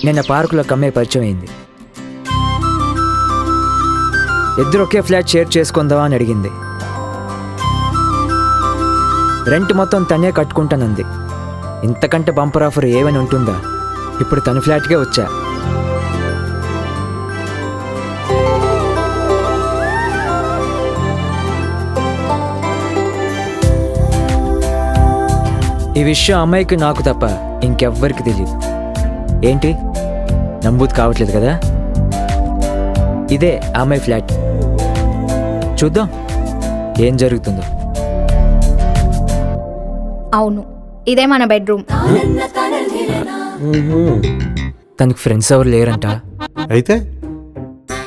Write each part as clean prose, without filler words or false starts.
నిన్న పార్కులో కమ్మే పరిచయం అయింది. ఇద్దరు ఒకే ఫ్లాట్ షేర్ చేసుకుందామా అని అడిగింది. రెంట్ మొత్తం తనే కట్టుకుంటానంది. ఇంతకంటే బంపర్ ఆఫర్ ఏమైనా ఉంటుందా? ఇప్పుడు తన ఫ్లాట్కే వచ్చా. ఈ విషయం అమ్మాయికి నాకు తప్ప ఇంకెవ్వరికి తెలియదు. ఏంటి నమ్మబుద్ధి కావట్లేదు కదా? ఇదే అమ్మాయి ఫ్లాట్. చూద్దాం ఏం జరుగుతుందో. అవును, ఇదే మన బెడ్రూమ్. తనకి ఫ్రెండ్స్ ఎవరు లేరంట. అయితే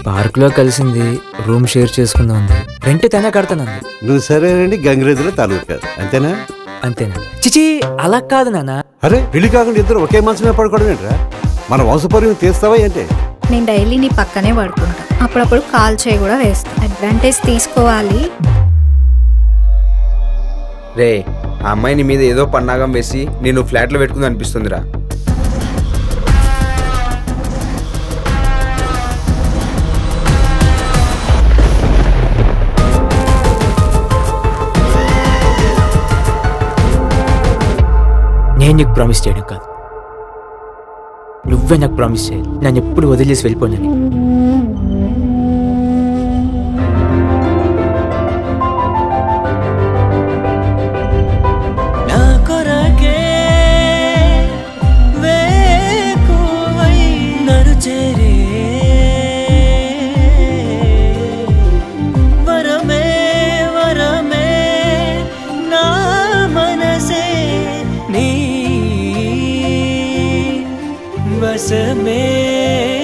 పార్కులో కలిసింది, రూమ్ షేర్ చేసుకుందాం ఉంది. రెంట్ తనే కడతానంది. నువ్వు సరేనండి గంగిరెద్దులో తాలూకాదు అంతేనా? అంతేనా? చిచి అలా కాదు నాన్న. అరే పెళ్లి కాకుండా ఇద్దరు ఒకే మనసుమే పడుకోవడం ఏంట్రా? మన వంశపర్యం తీస్తావా ఏంటి? నేను డైలీ నీ పక్కనే పడుకుంటా, అప్పుడప్పుడు కాల్ చేయి కూడా వేస్తా. అడ్వాంటేజ్ తీసుకోవాలి. రే, ఆ అమ్మాయిని మీద ఏదో పన్నాగం వేసి నేను ఫ్లాట్లో పెట్టుకుంది అనిపిస్తుందిరా. నేను నీకు ప్రామిస్ చేయడం కాదు, నువ్వే నాకు ప్రామిస్ చేయాలి. నన్ను ఎప్పుడు వదిలేసి వెళ్ళిపోనని. बस में